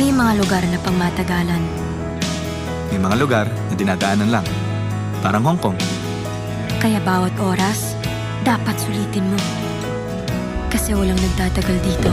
May mga lugar na pangmatagalan. May mga lugar na dinadaanan lang. Parang Hong Kong. Kaya bawat oras, dapat sulitin mo. Kasi walang nagtatagal dito.